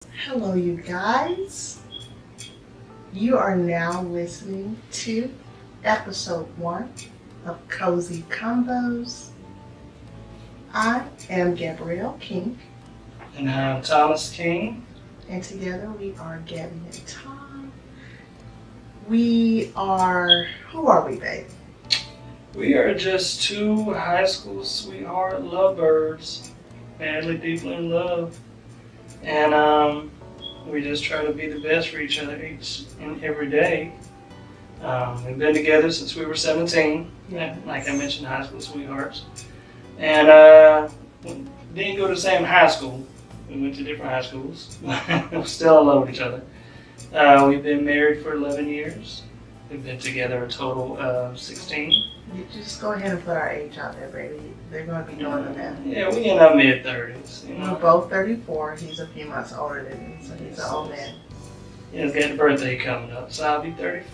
Hello, you guys. You are now listening to episode 1 of Cozy Convos. I am Gabrielle King, And I'm Thomas King. and together we are Gabby and Tom. Who are we, babe? We are just two high school sweetheart lovebirds, madly, deeply in love. And we just try to be the best for each other each and every day. We've been together since we were 17, like I mentioned, high school sweethearts. And we didn't go to the same high school. We went to different high schools. We're still in love with each other. We've been married for 11 years. We've been together a total of 16. You just go ahead and put our age out there, baby. They're going to be doing the math. Yeah, we in our mid-30s. We're both 34. He's a few months older than me, so he's an old man. Yeah, he's got a birthday coming up, so I'll be 35.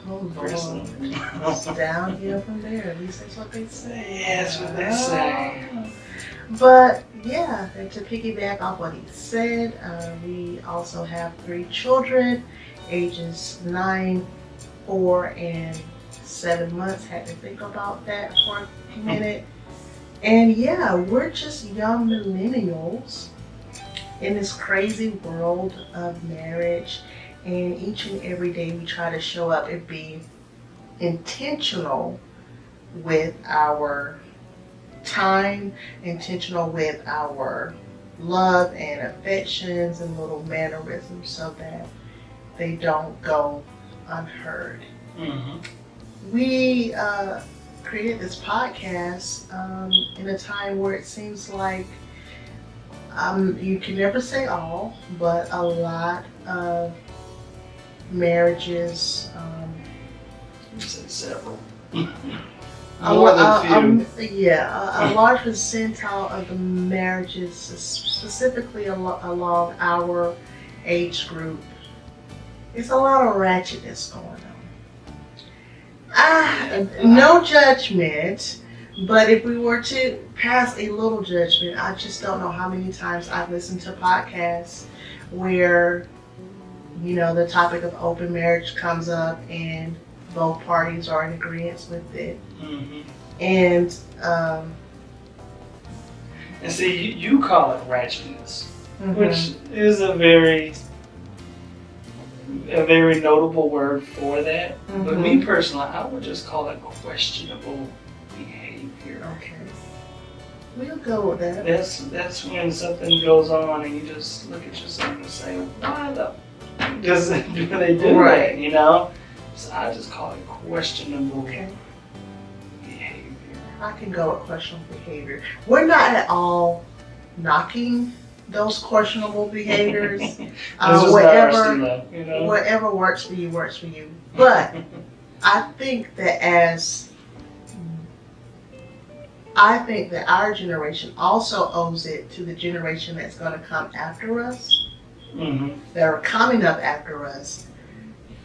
Oh, Pretty Lord. soon. It's downhill from there. At least that's what they say. Yeah, that's what they say. But yeah, and to piggyback off what he said, we also have 3 children, ages 9, 4, and 7 months. Had to think about that for a minute. And yeah, we're just young millennials in this crazy world of marriage. And each and every day we try to show up and be intentional with our time, intentional with our love and affections and little mannerisms so that they don't go unheard. Mm-hmm. We created this podcast in a time where it seems like you can never say all, but a lot of marriages. You said several. A large percentile of the marriages, specifically along our age group, it's a lot of ratchetness going on. No judgment, but if we were to pass a little judgment, I just don't know how many times I've listened to podcasts where, the topic of open marriage comes up and both parties are in agreement with it. Mm-hmm. And see, you call it ratchetness, mm-hmm. which is a very notable word for that. Mm-hmm. But me personally, I would just call it questionable behavior. Okay. We'll go with that. That's when something goes on and you just look at yourself and say, why the does do they do Right. that, So I just call it questionable behavior. I can go with questionable behavior. We're not at all knocking those questionable behaviors. Whatever works for you, works for you. But I think that our generation also owes it to the generation that's going to come after us, mm-hmm. that are coming up after us,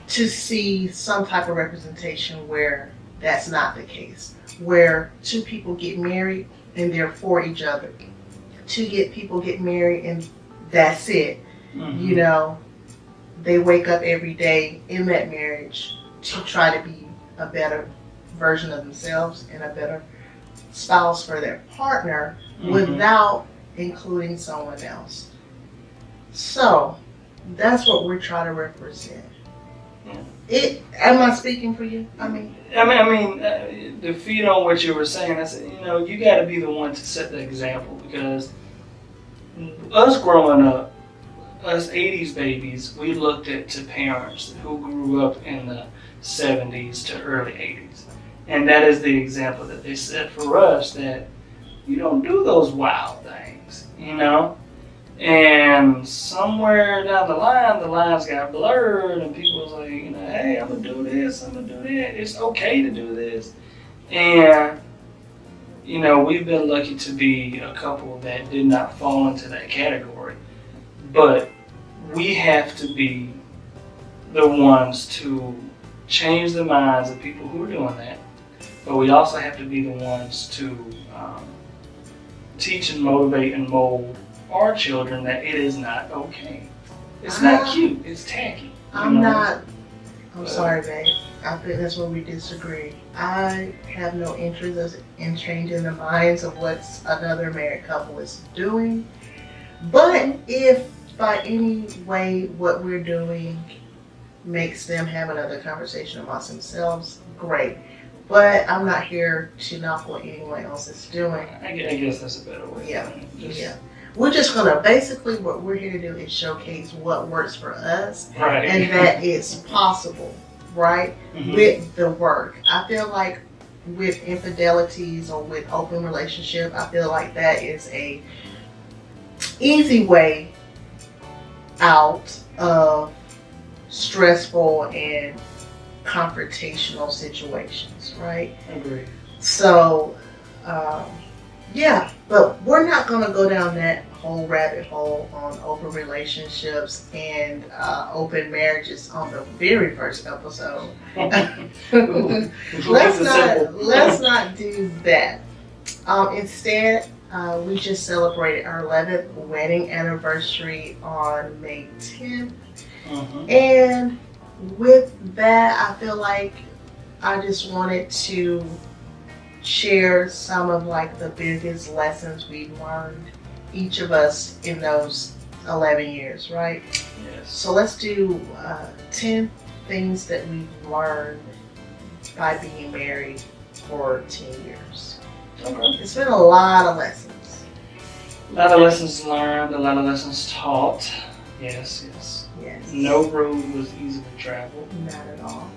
to see some type of representation where that's not the case. Where 2 people get married and they're for each other. 2 people get married and that's it. Mm-hmm. They wake up every day in that marriage to try to be a better version of themselves and a better spouse for their partner, mm-hmm. without including someone else. So that's what we're trying to represent. Am I speaking for you? I mean, to feed on what you were saying, I said, you got to be the one to set the example, because us growing up, us 80s babies, we looked to parents who grew up in the 70s to early 80s. And that is the example that they set for us, that you don't do those wild things, And somewhere down the lines got blurred, and people was like, hey, I'm gonna do this, I'm gonna do that. It's okay to do this. And, we've been lucky to be a couple that did not fall into that category. But we have to be the ones to change the minds of people who are doing that. But we also have to be the ones to teach and motivate and mold our children that it is not okay. It's not cute. It's tacky. I'm sorry, babe. I think that's where we disagree. I have no interest in changing the minds of what another married couple is doing. But if by any way what we're doing makes them have another conversation amongst themselves, great. But I'm not here to knock what anyone else is doing. I guess that's a better way. Yeah. We're just gonna, basically what we're here to do is showcase what works for us. Right. And that it's possible, right? Mm-hmm. With the work. I feel like with infidelities or with open relationship, I feel like that is a easy way out of stressful and confrontational situations, right? I agree. So, yeah, but we're not going to go down that whole rabbit hole on open relationships and open marriages on the very first episode. Let's not do that. Instead, we just celebrated our 11th wedding anniversary on May 10th. Mm-hmm. And with that, I feel like I just wanted to share some of like the biggest lessons we've learned, each of us, in those 11 years, right? Yes. So let's do 10 things that we've learned by being married for 10 years. Okay. It's been a lot of lessons. A lot of lessons learned, a lot of lessons taught. Yes. Yes. No road was easily traveled. Not at all.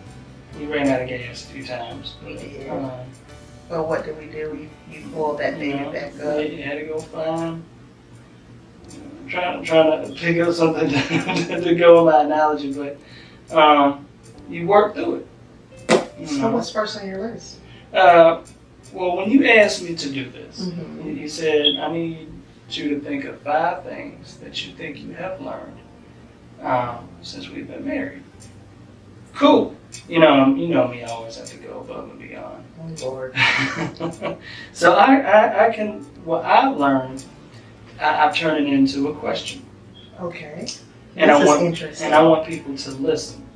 We ran out of gas a few times. We did. But But what did we do? You pulled that baby back up. You had to go find. Trying to pick up something to go with my analogy, but you worked through it. So what's first on your list? Well, when you asked me to do this, Mm-hmm. you said I need you to think of 5 things that you think you have learned since we've been married. Cool. You know me. I always have to go above and beyond. Oh Lord. So I can. What I've learned, I've turned it into a question. Okay. And This is interesting. And I want people to listen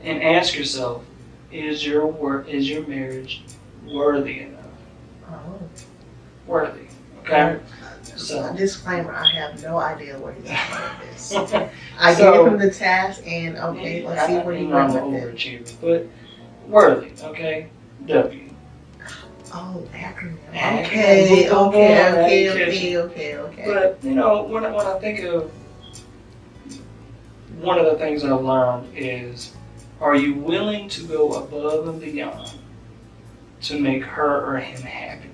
and ask yourself: Is your marriage worthy enough? Oh. Worthy. Okay. So, disclaimer: I have no idea where he's going with this. I gave him the task, and okay, let's see where he's going with it. Overachiever, but worthy. Okay. W. Oh, acronym. Acronym. Okay. But when I think of one of the things I've learned is, are you willing to go above and beyond to make her or him happy?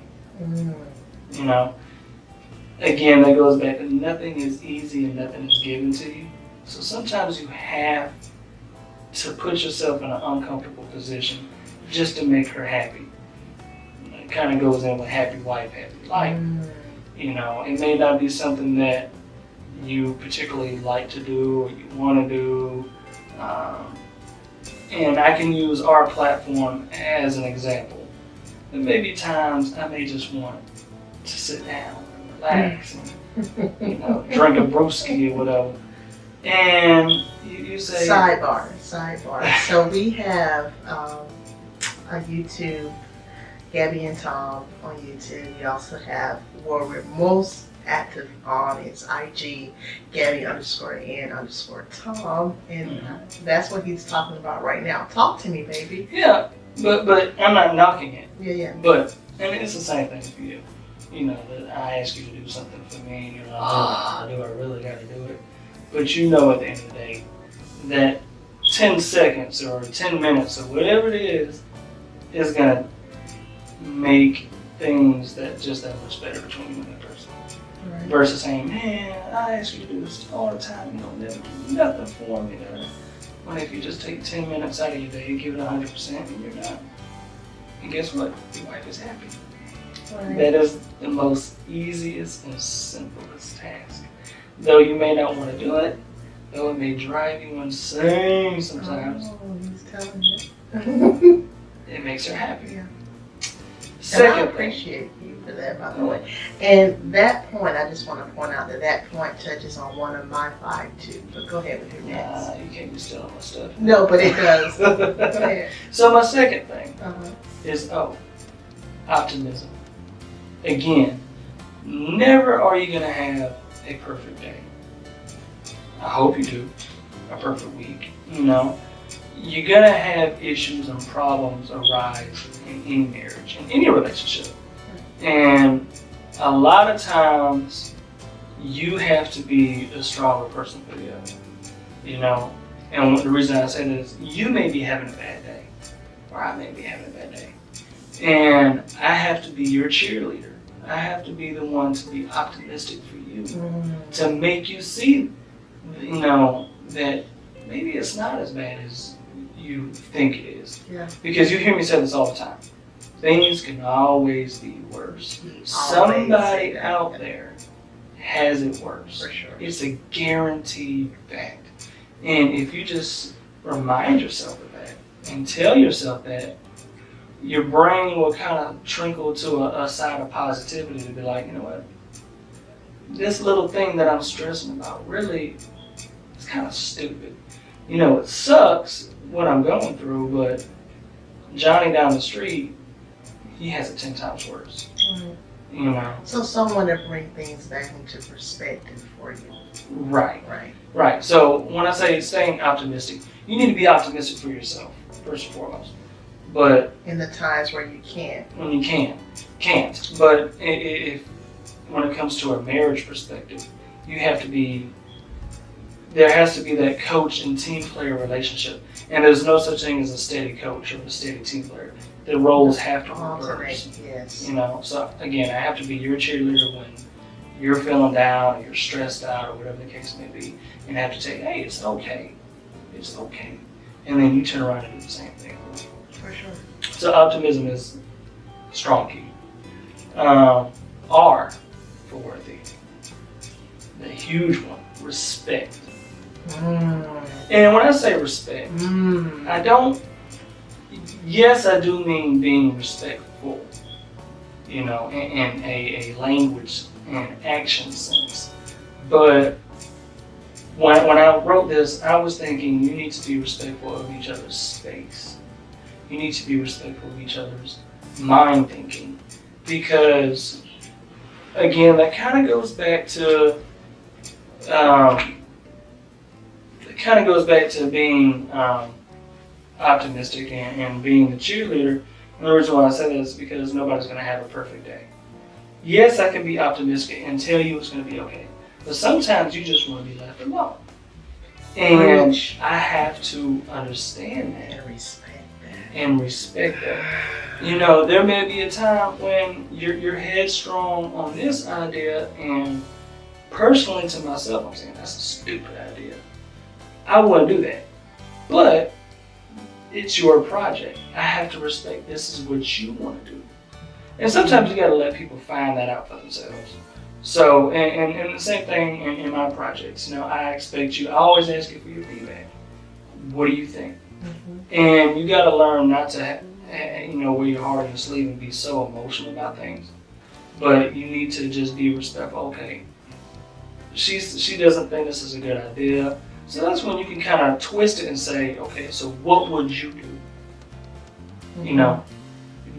Again, that goes back to nothing is easy and nothing is given to you. So sometimes you have to put yourself in an uncomfortable position just to make her happy. It kind of goes in with happy wife, happy life. It may not be something that you particularly like to do or you want to do. And I can use our platform as an example. There may be times I may just want to sit down and relax and drink a brewski or whatever. And you say... Sidebar. So we have a YouTube, Gabby and Tom on YouTube. We also have where we're most active on, it's IG, Gabby_N_Tom. And that's what he's talking about right now. Talk to me, baby. Yeah, but I'm not knocking it. Yeah. But, and it's the same thing for you. That I ask you to do something for me and you're like, do I really got to do it? But at the end of the day, that 10 seconds or 10 minutes or whatever it is going to make things that much better between you and that person. Right. Versus saying, man, I ask you to do this all the time, never do nothing for me. But if you just take 10 minutes out of your day, give it 100%, and you're done. And guess what? Your wife is happy. Right. That is the most easiest and simplest task. Though you may not want to do it, though it may drive you insane sometimes. Oh, he's telling you. It makes her happy. Yeah. Second and I thing. appreciate you for that, by the way. And that point, I just want to point out that point touches on one of my 5 too. But go ahead with your next. You can't be stealing my stuff. No, but it does. Go ahead. So my second thing Uh-huh. is optimism. Again, never are you going to have a perfect day. I hope you do. A perfect week. You know, you're going to have issues and problems arise in any marriage, in any relationship. And a lot of times you have to be a stronger person for the other. You know, and the reason I say that is you may be having a bad day, or I may be having a bad day. And I have to be your cheerleader. I have to be the one to be optimistic for you, to make you see, you know, that maybe it's not as bad as you think it is. Yeah. Because you hear me say this all the time. Things can always be worse. Somebody out there has it worse. For sure. It's a guaranteed fact. And if you just remind yourself of that and tell yourself that, your brain will kind of trickle to a side of positivity to be like, you know what, this little thing that I'm stressing about really is kind of stupid. You know, it sucks what I'm going through, but Johnny down the street, he has it 10 times worse. You know. So someone to bring things back into perspective for you. Right. Right. Right. So when I say staying optimistic, you need to be optimistic for yourself, first and foremost. But in the times where you can't. When you can't. But if when it comes to a marriage perspective, you have to be, there has to be that coach and team player relationship. And there's no such thing as a steady coach or a steady team player. The roles have to reverse. Yes. You know, so again, I have to be your cheerleader when you're feeling down or you're stressed out or whatever the case may be. And I have to say, hey, it's okay. It's okay. And then you turn around and do the same thing. For sure. So optimism is strong key. R for worthy. The huge one, respect. And when I say respect, I don't, yes, I do mean being respectful, you know, in a language and action sense. But when I wrote this, I was thinking you need to be respectful of each other's space. You need to be respectful of each other's mind thinking. Because, again, that kind of goes back to being optimistic and being the cheerleader. And the reason why I say that is because nobody's going to have a perfect day. Yes, I can be optimistic and tell you it's going to be okay. But sometimes you just want to be left alone. And I have to understand that. And respect that. You know, there may be a time when you're headstrong on this idea, and personally to myself, I'm saying that's a stupid idea. I wouldn't do that. But it's your project. I have to respect this is what you want to do. And sometimes you got to let people find that out for themselves. So, and the same thing in my projects. You know, I always ask you for your feedback. What do you think? And you got to learn not to, wear your heart on your sleeve and be so emotional about things. But you need to just be respectful. Okay, she doesn't think this is a good idea. So that's when you can kind of twist it and say, okay, so what would you do? You know,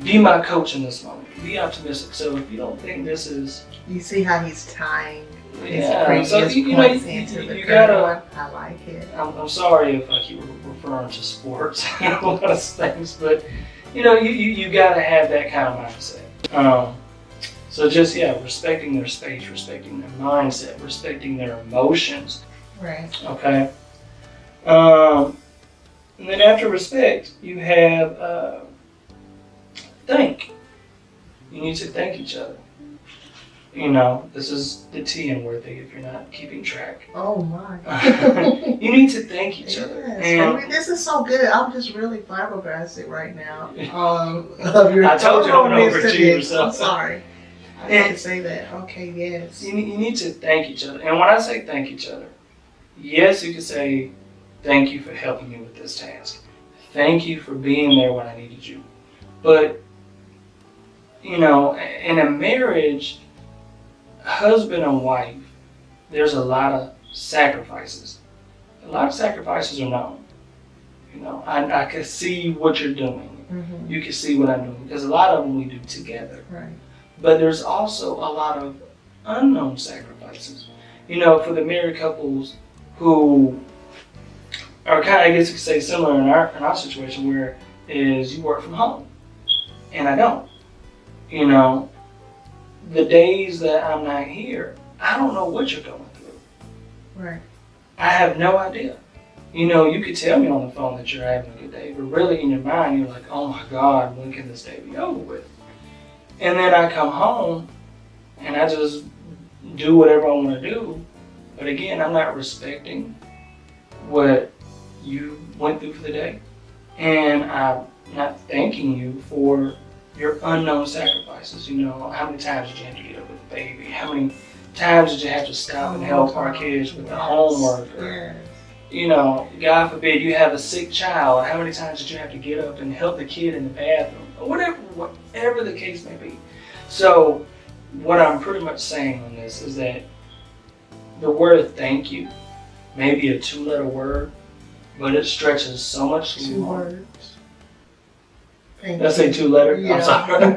be my coach in this moment. Be optimistic. So if you don't think this is... You see how he's tying his previous points into the current one? I like it. I'm sorry if I keep referring to sports and a lot of things, but you got to have that kind of mindset. So just, respecting their space, respecting their mindset, respecting their emotions. Right. Okay. And then after respect, you have thank. You need to thank each other. You know, this is the T in worthy if you're not keeping track. Oh my. You need to thank each other. And this is so good. I'm just really flabbergasted right now. Of your I told you I'm over to you. So. I'm sorry. I didn't say that. Okay, yes. You need to thank each other. And when I say thank each other, yes, you can say, thank you for helping me with this task. Thank you for being there when I needed you. But you know, in a marriage, husband and wife, there's a lot of sacrifices. A lot of sacrifices are known. You know, I can see what you're doing. Mm-hmm. You can see what I'm doing. There's a lot of them we do together. Right. But there's also a lot of unknown sacrifices. You know, for the married couples who are kind of, I guess you could say, similar in our situation, where is you work from home and I don't. You know, the days that I'm not here, I don't know what you're going through. Right. I have no idea. You know, you could tell me on the phone that you're having a good day, but really in your mind, you're like, oh my God, when can this day be over with? And then I come home and I just do whatever I want to do. But again, I'm not respecting what you went through for the day. And I'm not thanking you for your unknown sacrifices. You know, how many times did you have to get up with the baby? How many times did you have to stop and help our kids with the homework? Or, you know, God forbid you have a sick child. How many times did you have to get up and help the kid in the bathroom? Or whatever the case may be. So what I'm pretty much saying on this is that the word thank you may be a 2-letter word, but it stretches so much 2 more. words. Did I say 2-letter? Yeah. I'm sorry.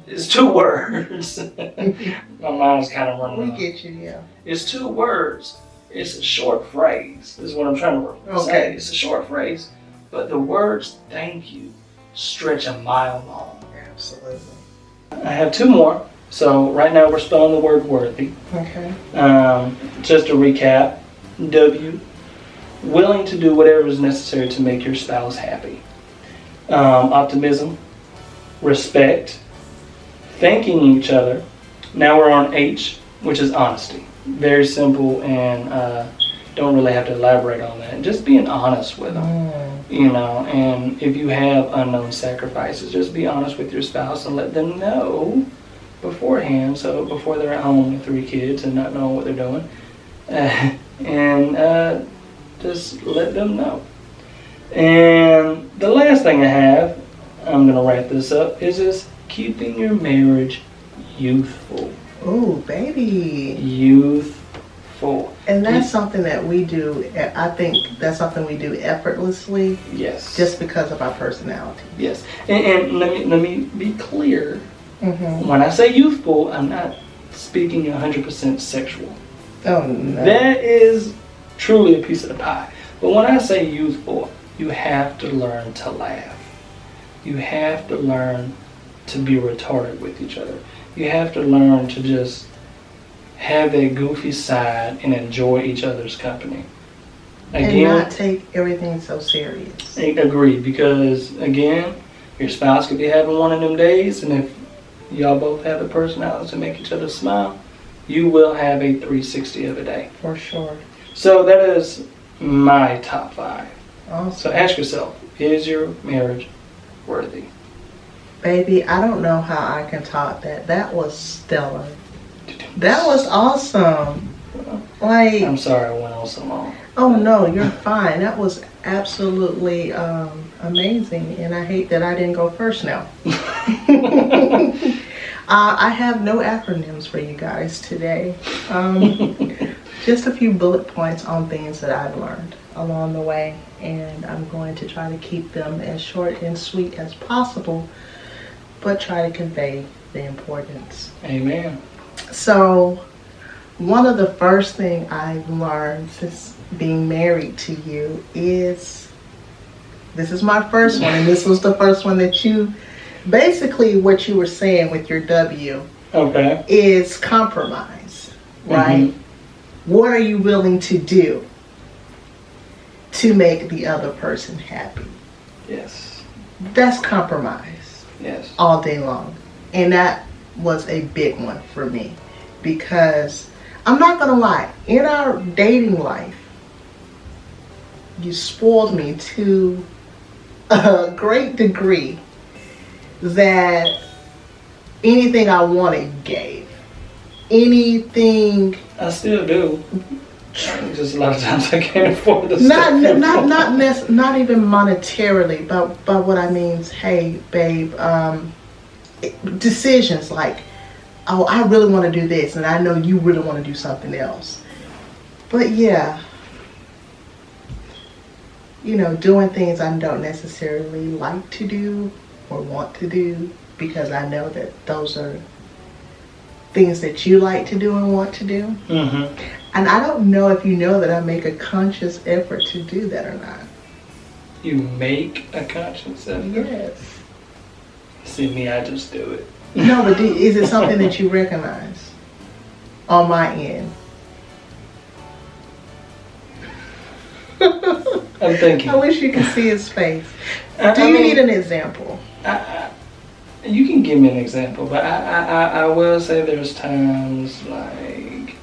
It's 2 words. My mind's kind of running We off. get you, yeah. It's 2 words. It's a short phrase, is what I'm trying to say. It's a short phrase, but the words thank you stretch a mile long. Absolutely. I have 2 more. So right now we're spelling the word worthy. Okay. Just to recap, W, willing to do whatever is necessary to make your spouse happy. Optimism, respect, thanking each other. Now we're on H, which is honesty. Very simple, and don't really have to elaborate on that. Just being honest with them, you know. And if you have unknown sacrifices, just be honest with your spouse and let them know beforehand. So before they're at home with 3 kids and not knowing what they're doing, and just let them know. And the last thing I have, I'm gonna wrap this up, is just keeping your marriage youthful. Ooh, baby. Youthful. And that's something that we do. I think that's something we do effortlessly. Yes. Just because of our personality. Yes. And let me be clear. Mm-hmm. When I say youthful, I'm not speaking 100% sexual. Oh no. That is truly a piece of the pie. But when I say youthful, you have to learn to laugh. You have to learn to be retarded with each other. You have to learn to just have that goofy side and enjoy each other's company. Again, and not take everything so serious. Agreed, because again, your spouse could be having one of them days, and if y'all both have the personalities to make each other smile, you will have a 360 of a day. For sure. So that is my top 5. Awesome. So ask yourself, is your marriage worthy? Baby, I don't know how I can top that. That was stellar. That was awesome. Like, I'm sorry I went on so long. oh no, you're fine. That was absolutely amazing. And I hate that I didn't go first now. I have no acronyms for you guys today. Just a few bullet points on things that I've learned along the way. And I'm going to try to keep them as short and sweet as possible, but try to convey the importance. Amen. So, one of the first things I've learned since being married to you is, this is my first one, and this was the first one that you, basically what you were saying with your W, okay, is compromise, right? Mm-hmm. What are you willing to do to make the other person happy? Yes. That's compromise. Yes. All day long. And that was a big one for me, because I'm not gonna lie, in our dating life, you spoiled me to a great degree that anything I wanted, you gave. Anything. I still do. Just a lot of times I can't afford the Not even monetarily, but what I mean is, hey, babe, decisions like, oh, I really want to do this, and I know you really want to do something else. But yeah, doing things I don't necessarily like to do or want to do, because I know that those are things that you like to do and want to do. Mm-hmm. And I don't know if you know that I make a conscious effort to do that or not. You make a conscious effort? Yes. See me, I just do it. No, but is it something that you recognize on my end? I'm thinking. I wish you could see his face. Do you need an example? You can give me an example, but I will say there's times like,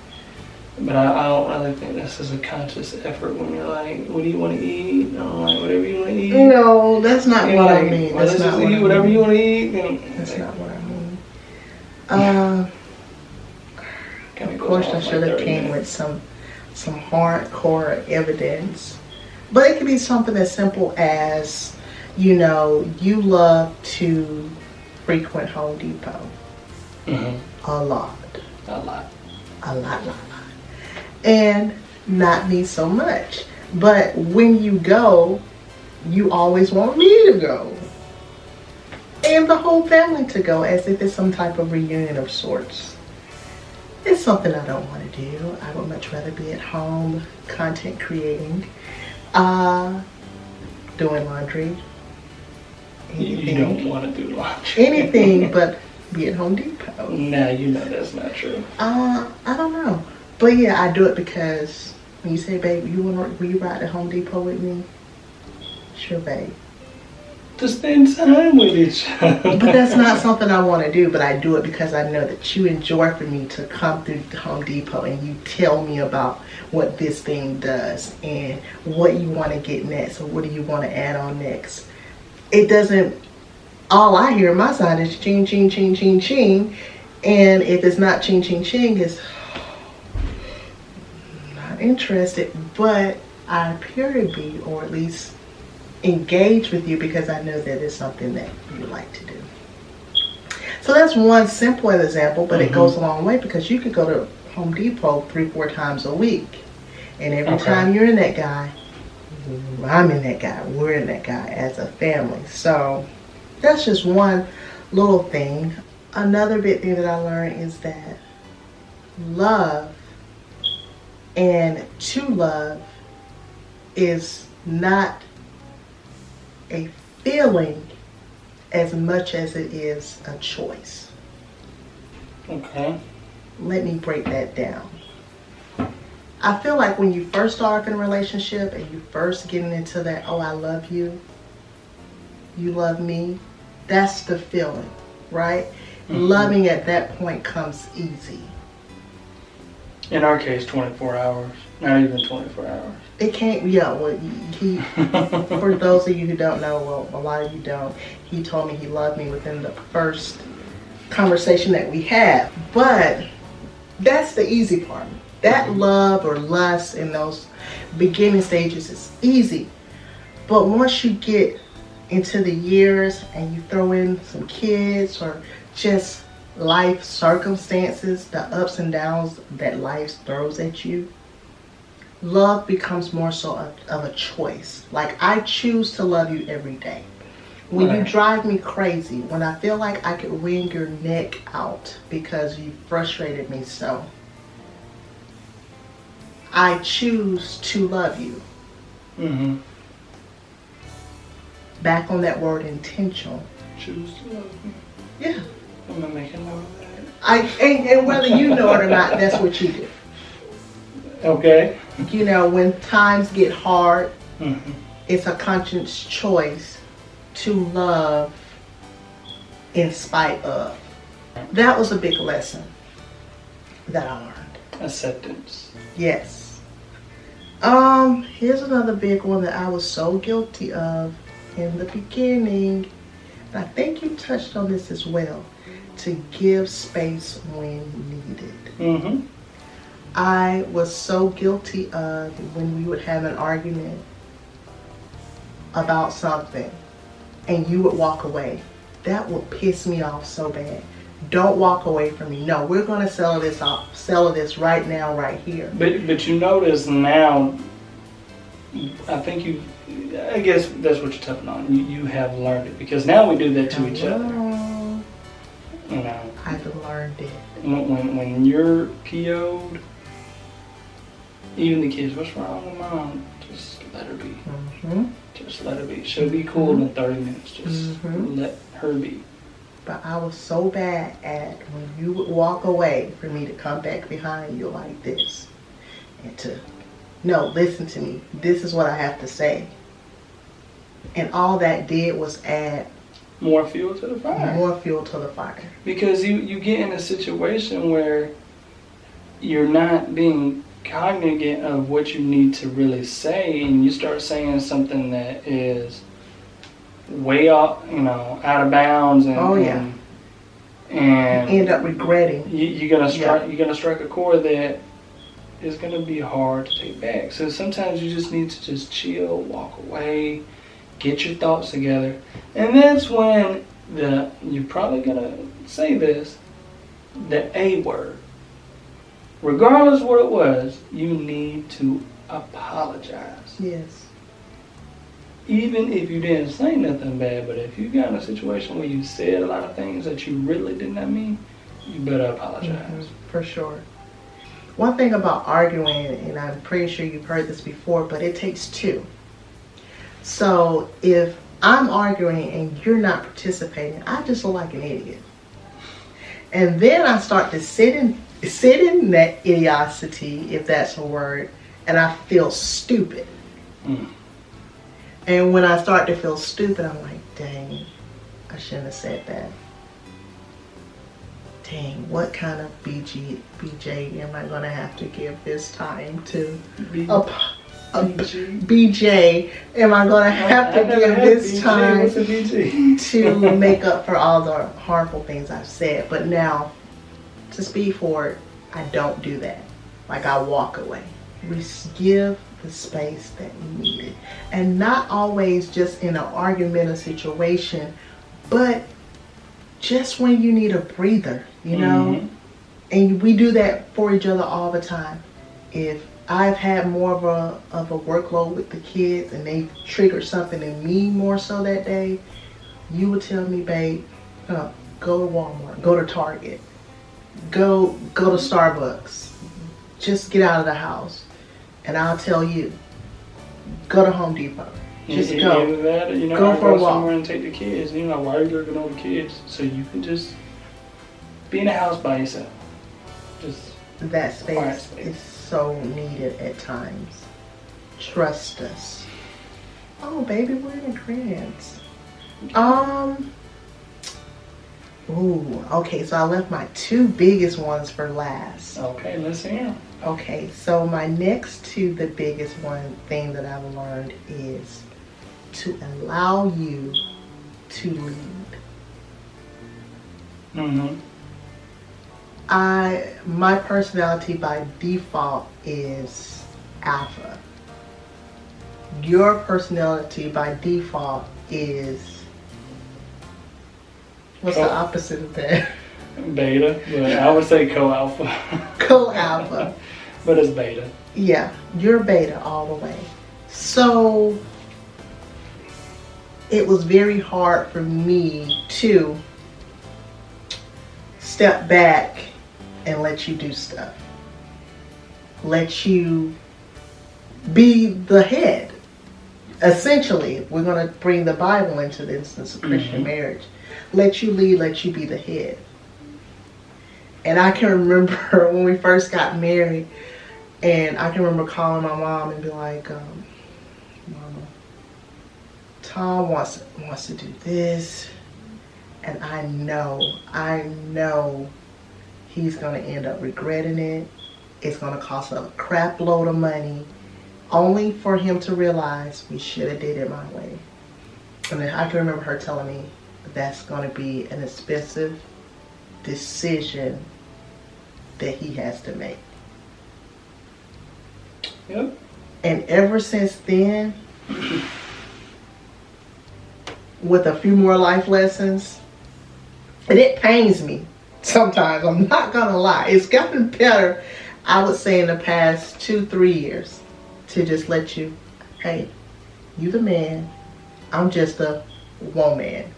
but I don't really think this is a conscious effort when you're like, what do you want to eat? I'm like, whatever you want to eat. No, that's not what I mean. Well, let's just eat whatever you want to eat. That's not what I mean. Of course, I should have came with some hardcore evidence, but it could be something as simple as, you love to frequent Home Depot. Mm-hmm. A lot. And not me so much. But when you go, you always want me to go. And the whole family to go, as if it's some type of reunion of sorts. It's something I don't want to do. I would much rather be at home, content creating, doing laundry. Anything. You don't want to do laundry. Anything but be at Home Depot. Nah, that's not true. I don't know. But yeah, I do it because when you say, babe, will you ride to Home Depot with me? Sure, babe. To spend time with each other. But that's not something I want to do, but I do it because I know that you enjoy for me to come through Home Depot and you tell me about what this thing does and what you want to get next or what do you want to add on next. It doesn't, all I hear on my side is ching, ching, ching, ching, ching. And if it's not ching, ching, ching, it's not interested. But I appear to be, or at least engage with you because I know that it's something that you like to do. So that's one simple example, but it goes a long way because you could go to Home Depot 3-4 times a week. And every time you're in that guy, I'm in that guy, we're in that guy as a family. So that's just one little thing. Another big thing that I learned is that love and to love is not a feeling as much as it is a choice. Okay. Let me break that down. I feel like when you first start in a relationship and you first getting into that, oh, I love you, you love me, that's the feeling, right? Loving at that point comes easy. In our case, 24 hours. Not even 24 hours. It can't, for those of you who don't know, well, a lot of you don't, he told me he loved me within the first conversation that we had. But that's the easy part. That love or lust in those beginning stages is easy. But once you get into the years and you throw in some kids or just life circumstances, the ups and downs that life throws at you, love becomes more so of a choice. Like, I choose to love you every day. When you drive me crazy, when I feel like I could wring your neck out because you frustrated me so, I choose to love you. Mm-hmm. Back on that word intentional. Choose to love you. Yeah. I'm gonna make a note of that. And whether you know it or not, that's what you do. Okay. When times get hard, it's a conscious choice to love in spite of. That was a big lesson that I learned. Acceptance. Yes. Here's another big one that I was so guilty of in the beginning. And I think you touched on this as well. To give space when needed. I was so guilty of when we would have an argument about something and you would walk away. That would piss me off so bad. Don't walk away from me. No, we're going to settle this right now, right here. But you notice now, I guess that's what you're touching on. You have learned it, because now we do that to each other. You know, I've learned it. When you're PO'd, even the kids, what's wrong with mom? Just let her be. Just let her be. She'll be cool in 30 minutes. Just let her be. But I was so bad at when you would walk away for me to come back behind you like this. And to, no, listen to me. This is what I have to say. And all that did was add more fuel to the fire. More fuel to the fire. Because you get in a situation where you're not being cognizant of what you need to really say, and you start saying something that is way off, out of bounds, and and you end up regretting. You're gonna strike a chord that is gonna be hard to take back. So sometimes you just need to just chill, walk away, get your thoughts together, and that's when you're probably gonna say this, the A word. Regardless of what it was, you need to apologize. Yes. Even if you didn't say nothing bad, but if you got in a situation where you said a lot of things that you really did not mean, you better apologize. For sure. One thing about arguing, and I'm pretty sure you've heard this before, but it takes two. So if I'm arguing and you're not participating, I just look like an idiot. And then I start to sit in that idiocy, if that's a word, and I feel stupid. And when I start to feel stupid, I'm like, dang, I shouldn't have said that. Dang, what kind of BJ am I going to have to give this time to? BJ, am I going to have to give this time to make up for all the harmful things I've said? But now, to speed forward, I don't do that. Like, I walk away. We give the space that we needed. And not always just in an argumentative situation, but just when you need a breather, And we do that for each other all the time. If I've had more of a workload with the kids and they triggered something in me more so that day, you would tell me, babe, go to Walmart, go to Target, go to Starbucks, just get out of the house. And I'll tell you, go to Home Depot. Just go. Either that, or, go for a walk. Somewhere and take the kids. Why are you looking over the kids? So you can just be in the house by yourself. Just that space is so needed at times. Trust us. Oh, baby, we're in agreement. Okay, so I left my two biggest ones for last. Okay, let's hear them. Okay, so my next to the biggest thing that I've learned is to allow you to lead. My personality by default is alpha. Your personality by default is, what's the opposite of that? Beta, but I would say co-alpha. Co-alpha. But it's beta. Yeah, you're beta all the way. So it was very hard for me to step back and let you do stuff. Let you be the head. Essentially, we're going to bring the Bible into the instance of Christian marriage. Let you lead, let you be the head. And I can remember when we first got married, and I can remember calling my mom and be like, Mama, Tom wants to do this, and I know he's going to end up regretting it. It's going to cost a crap load of money, only for him to realize we should have did it my way. And then I can remember her telling me that's going to be an expensive decision that he has to make. Yep. And ever since then, with a few more life lessons, and it pains me sometimes, I'm not gonna lie. It's gotten better, I would say, in the past 2-3 years, to just let you, hey, you the man, I'm just a woman.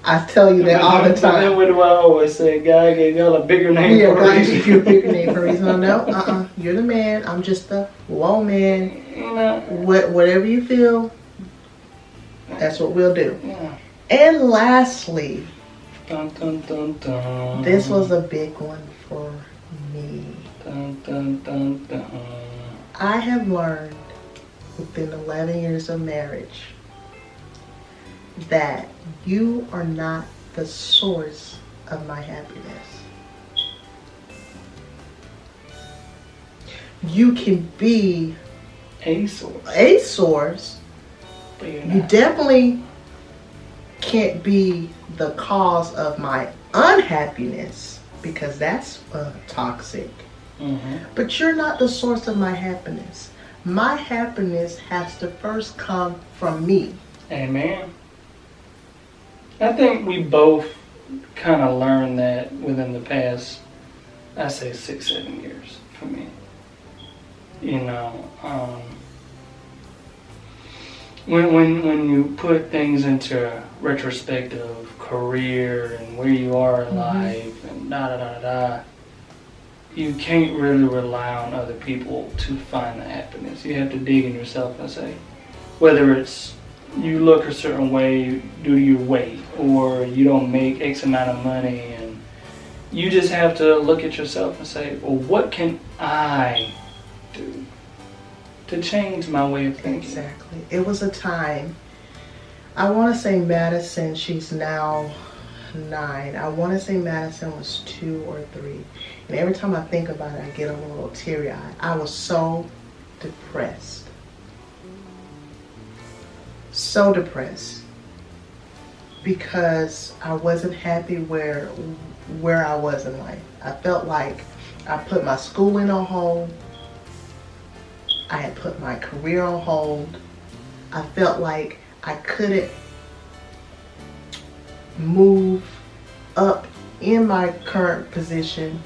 I tell you that all the But then time. what do I always say? God gave y'all a bigger name Yeah, for a God reason. gave you a bigger name for a reason. No, you're the man, I'm just a woman. You know? Whatever you feel, that's what we'll do. Yeah. And lastly, Dun, dun, dun, dun. this was a big one for me. Dun, dun, dun, dun. I have learned within 11 years of marriage that you are not the source of my happiness. You can be A source. a source. But you're You not. definitely can't be the cause of my unhappiness, because that's toxic. Mm-hmm. But you're not the source of my happiness. My happiness has to first come from me. Amen. I think we both kind of learned that within the past, I say 6-7 years for me. You know, when you put things into retrospective, career and where you are in life and da da da da, you can't really rely on other people to find the happiness. You have to dig in yourself and say, whether it's you look a certain way due to your weight, or you don't make X amount of money, and you just have to look at yourself and say, well, what can I do to change my way of thinking? Exactly. It was a time, I want to say Madison, she's now 9. I want to say Madison was 2 or 3. And every time I think about it, I get a little teary-eyed. I was so depressed. So depressed. Because I wasn't happy where I was in life. I felt like I put my schooling on hold. I had put my career on hold. I felt like I couldn't move up in my current position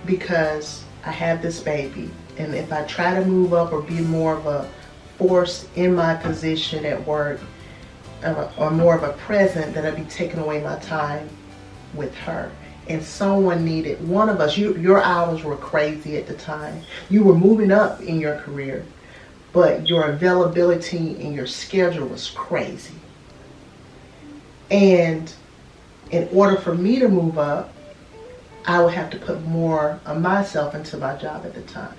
because I have this baby. And if I try to move up or be more of a force in my position at work, or more of a present, that I'd be taking away my time with her. And someone needed, one of us, your hours were crazy at the time. You were moving up in your career, but your availability and your schedule was crazy. And in order for me to move up, I would have to put more of myself into my job at the time.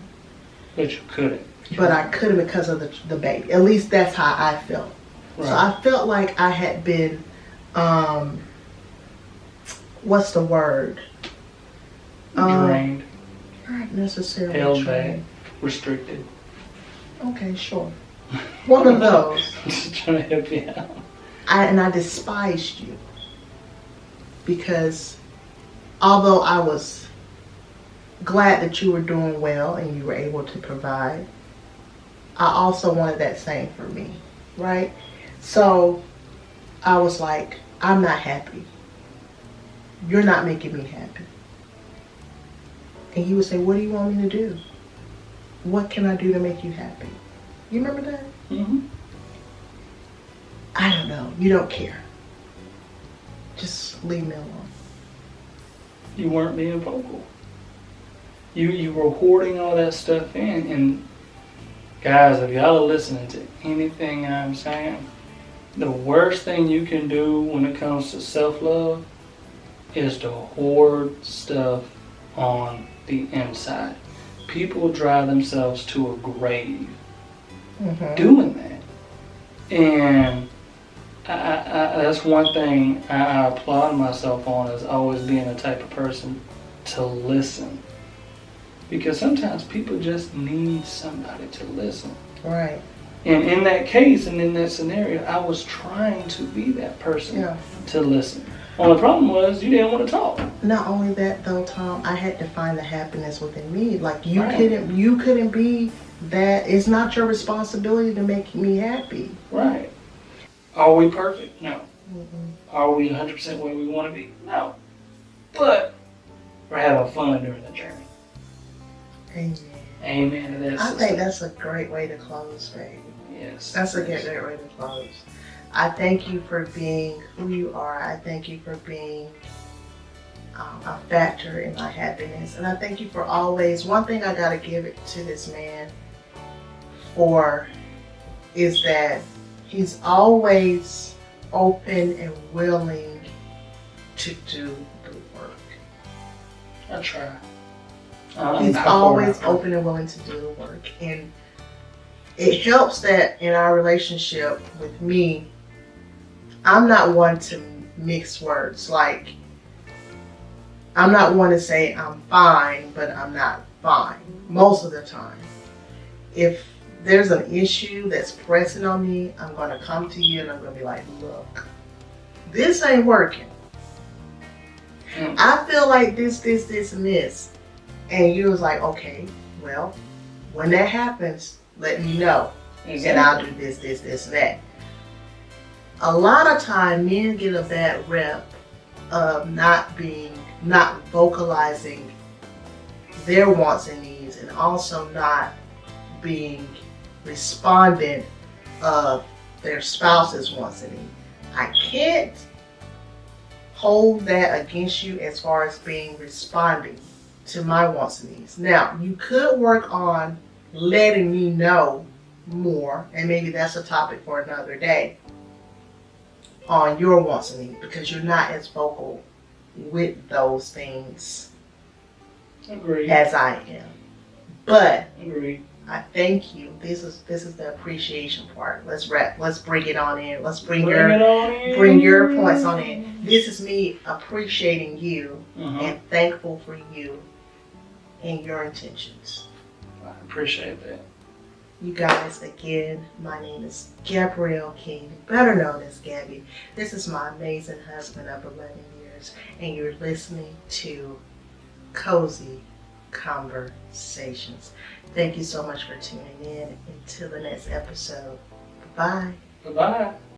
But you couldn't. But I couldn't because of the baby. At least that's how I felt. Right. So I felt like I had been, what's the word? Drained, Not necessarily held drained. back, restricted. Okay, sure. One of those. I'm just trying to help you out. I despised you. Because although I was glad that you were doing well and you were able to provide, I also wanted that same for me, right? So I was like, I'm not happy. You're not making me happy. And he would say, what do you want me to do? What can I do to make you happy? You remember that? Mm-hmm. I don't know. You don't care. Just leave me alone. You weren't being vocal. You were hoarding all that stuff in. And guys, if y'all are listening to anything I'm saying, the worst thing you can do when it comes to self-love is to hoard stuff on the inside. People drive themselves to a grave doing that. And that's one thing I applaud myself on, is always being the type of person to listen. Because sometimes people just need somebody to listen. Right. And in that case and in that scenario, I was trying to be that person to listen. Only problem was you didn't want to talk. Not only that though, Tom, I had to find the happiness within me. Like you Right. couldn't be that it's not your responsibility to make me happy. Right. Are we perfect? No. Mm-mm. Are we 100% where we want to be? No. But we're having fun during the journey. Amen. Amen to that. I sister. think that's a great way to close, baby. Yes. That's a great way to close. I thank you for being who you are. I thank you for being a factor in my happiness. And I thank you for always, one thing I got to give it to this man for is that he's always open and willing to do the work. I try. He's always open and willing to do the work. And it helps that in our relationship with me, I'm not one to mix words. Like, I'm not one to say I'm fine, but I'm not fine most of the time. If there's an issue that's pressing on me, I'm going to come to you and I'm going to be like, look, this ain't working. I feel like this, and this. And you was like, okay, well, when that happens, let me know. Exactly. And I'll do this, and that. A lot of time, men get a bad rep of not vocalizing their wants and needs, and also not being respondent of their spouse's wants and needs. I can't hold that against you as far as being responding to my wants and needs. Now, you could work on letting me know more, and maybe that's a topic for another day, on your wants and needs, because you're not as vocal with those things Agreed. as I am. But Agreed. I thank you. This is the appreciation part. Let's bring it on in. Let's bring your points on in. This is me appreciating you and thankful for you and your intentions. I appreciate that. You guys, again, my name is Gabrielle King, better known as Gabby. This is my amazing husband of 11 years, and you're listening to Cozy Conversations. Thank you so much for tuning in. Until the next episode. Bye-bye. Bye-bye.